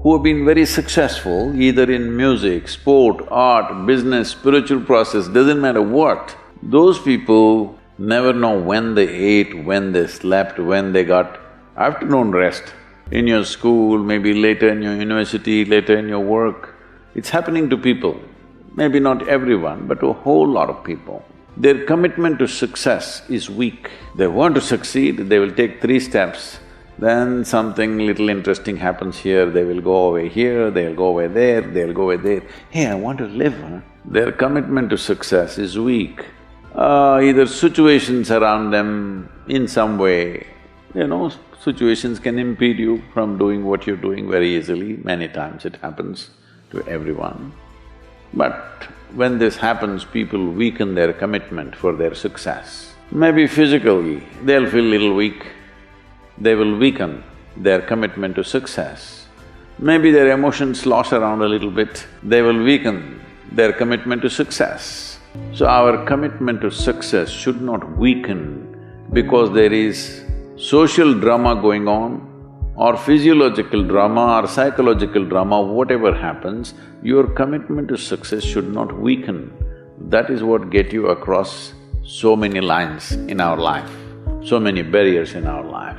who have been very successful either in music, sport, art, business, spiritual process, doesn't matter what, those people never know when they ate, when they slept, when they got afternoon rest. In your school, maybe later in your university, later in your work, it's happening to people. Maybe not everyone, but to a whole lot of people. Their commitment to success is weak. They want to succeed, they will take 3 steps, then something little interesting happens here, they will go away here, they'll go away there, they'll go away there. Hey, I want to live, huh? Their commitment to success is weak. Either situations around them in some way, situations can impede you from doing what you're doing very easily. Many times it happens to everyone. But when this happens, people weaken their commitment for their success. Maybe physically, they'll feel little weak, they will weaken their commitment to success. Maybe their emotions slosh around a little bit, they will weaken their commitment to success. So our commitment to success should not weaken because there is social drama going on, or physiological drama or psychological drama, whatever happens, your commitment to success should not weaken. That is what gets you across so many lines in our life, so many barriers in our life.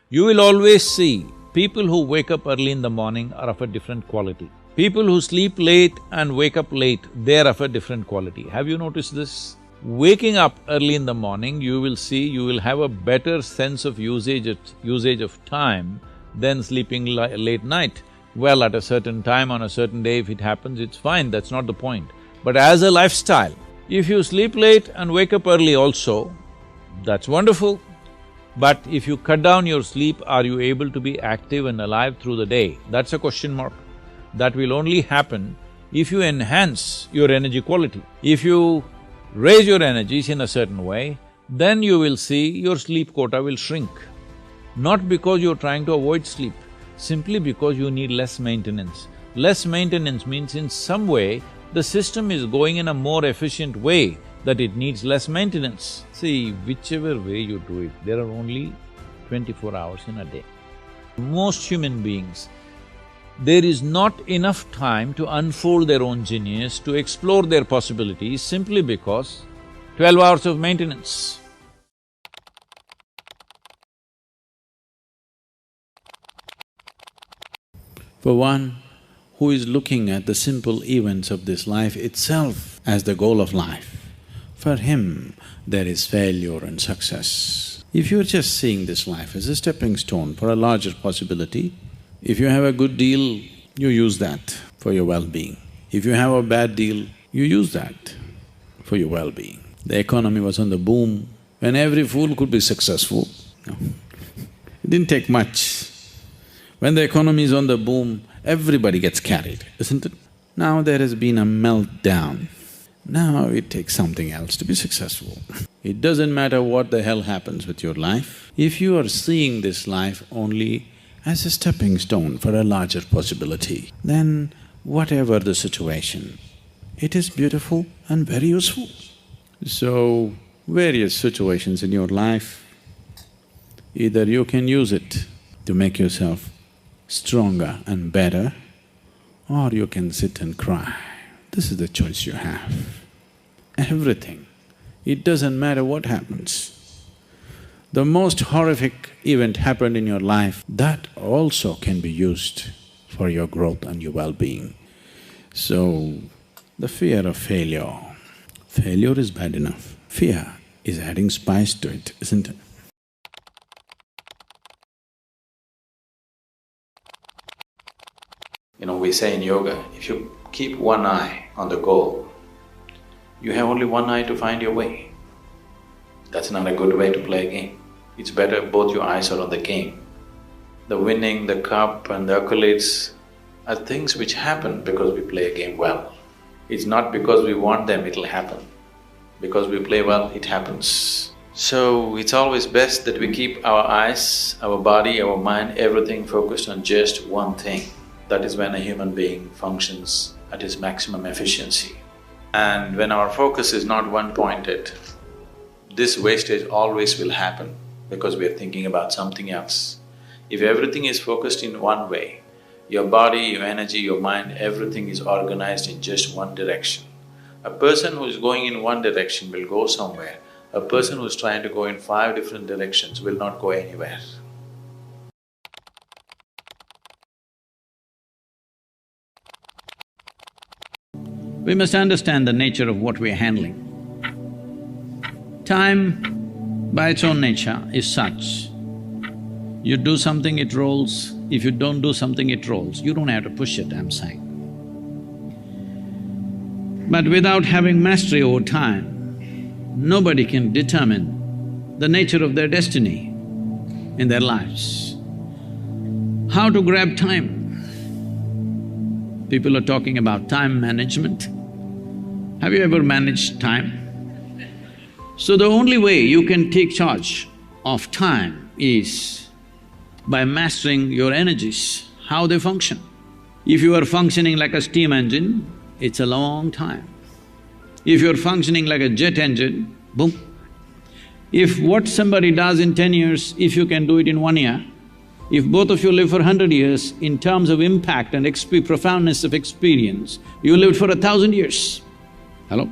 You will always see people who wake up early in the morning are of a different quality. People who sleep late and wake up late, they're of a different quality. Have you noticed this? Waking up early in the morning, you will see, you will have a better sense of usage of time than sleeping late night. Well, at a certain time on a certain day, if it happens, it's fine, that's not the point. But as a lifestyle, if you sleep late and wake up early also, that's wonderful. But if you cut down your sleep, are you able to be active and alive through the day? That's a question mark. That will only happen if you enhance your energy quality. If you raise your energies in a certain way, then you will see your sleep quota will shrink. Not because you're trying to avoid sleep, simply because you need less maintenance. Less maintenance means in some way, the system is going in a more efficient way that it needs less maintenance. See, whichever way you do it, there are only 24 hours in a day. Most human beings, there is not enough time to unfold their own genius, to explore their possibilities simply because 12 hours of maintenance. For one who is looking at the simple events of this life itself as the goal of life, for him there is failure and success. If you're just seeing this life as a stepping stone for a larger possibility, if you have a good deal, you use that for your well-being. If you have a bad deal, you use that for your well-being. The economy was on the boom, when every fool could be successful. No. It didn't take much. When the economy is on the boom, everybody gets carried, isn't it? Now there has been a meltdown. Now it takes something else to be successful. It doesn't matter what the hell happens with your life, if you are seeing this life only as a stepping stone for a larger possibility, then whatever the situation, it is beautiful and very useful. So, various situations in your life, either you can use it to make yourself stronger and better, or you can sit and cry. This is the choice you have. Everything, it doesn't matter what happens. The most horrific event happened in your life, that also can be used for your growth and your well-being. So, the fear of failure is bad enough. Fear is adding spice to it, isn't it? We say in yoga, if you keep one eye on the goal, you have only one eye to find your way. That's not a good way to play a game. It's better both your eyes are on the game. The winning, the cup and the accolades are things which happen because we play a game well. It's not because we want them, it'll happen. Because we play well, it happens. So, it's always best that we keep our eyes, our body, our mind, everything focused on just one thing. That is when a human being functions at his maximum efficiency. And when our focus is not one-pointed, this wastage always will happen because we are thinking about something else. If everything is focused in one way, your body, your energy, your mind, everything is organized in just one direction. A person who is going in one direction will go somewhere. A person who is trying to go in 5 different directions will not go anywhere. We must understand the nature of what we are handling. Time, by its own nature, is such. You do something, it rolls. If you don't do something, it rolls. You don't have to push it, I'm saying. But without having mastery over time, nobody can determine the nature of their destiny in their lives. How to grab time? People are talking about time management. Have you ever managed time? So the only way you can take charge of time is by mastering your energies, how they function. If you are functioning like a steam engine, it's a long time. If you're functioning like a jet engine, boom. If what somebody does in 10 years, if you can do it in 1 year, if both of you live for 100 years, in terms of impact and profoundness of experience, you lived for 1,000 years. Hello?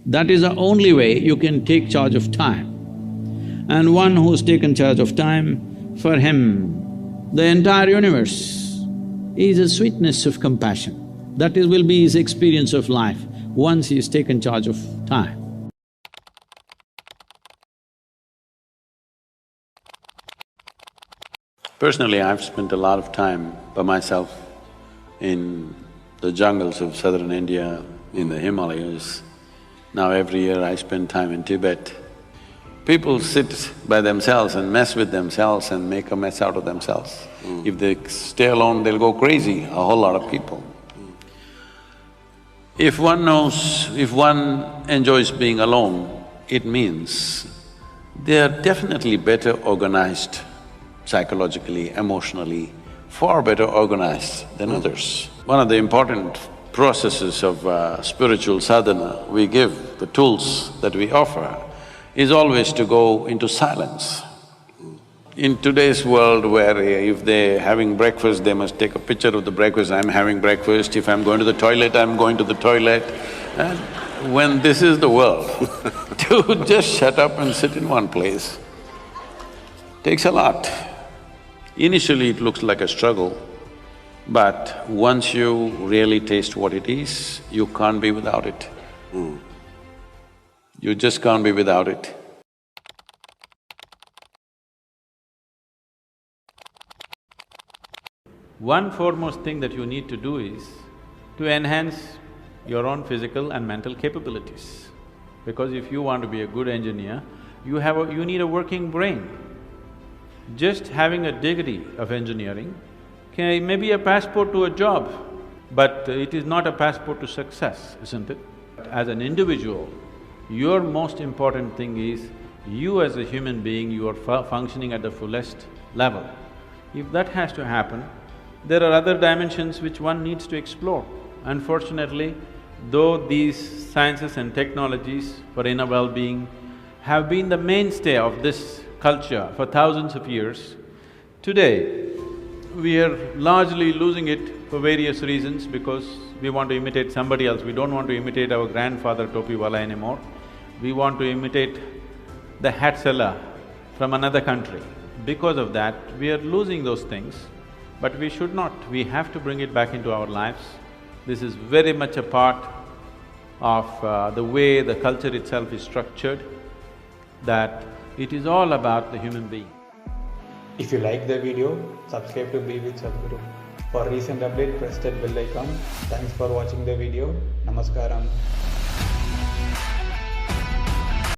That is the only way you can take charge of time. And one who's taken charge of time, for him, the entire universe is a sweetness of compassion. That will be his experience of life once he's taken charge of time. Personally, I've spent a lot of time by myself in the jungles of southern India, in the Himalayas. Now every year I spend time in Tibet. People sit by themselves and mess with themselves and make a mess out of themselves. If they stay alone, they'll go crazy, a whole lot of people. If one knows, if one enjoys being alone, it means they are definitely better organized psychologically, emotionally, far better organized than others. One of the important processes of spiritual sadhana we give, the tools that we offer, is always to go into silence. In today's world where if they're having breakfast, they must take a picture of the breakfast, I'm having breakfast, if I'm going to the toilet, I'm going to the toilet. And when this is the world, to just shut up and sit in one place takes a lot. Initially it looks like a struggle, but once you really taste what it is, you can't be without it. You just can't be without it. One foremost thing that you need to do is to enhance your own physical and mental capabilities. Because if you want to be a good engineer, you need a working brain. Just having a degree of engineering may be a passport to a job, but it is not a passport to success, isn't it? As an individual, your most important thing is you as a human being, you are functioning at the fullest level. If that has to happen, there are other dimensions which one needs to explore. Unfortunately, though these sciences and technologies for inner well-being have been the mainstay of this culture for thousands of years, today we are largely losing it for various reasons because we want to imitate somebody else. We don't want to imitate our grandfather Topiwala anymore. We want to imitate the hat seller from another country. Because of that, we are losing those things, but we should not. We have to bring it back into our lives. This is very much a part of the way the culture itself is structured, that it is all about the human being. If you like the video, subscribe to Be with Sadhguru. For recent update, press that bell icon. Thanks for watching the video. Namaskaram.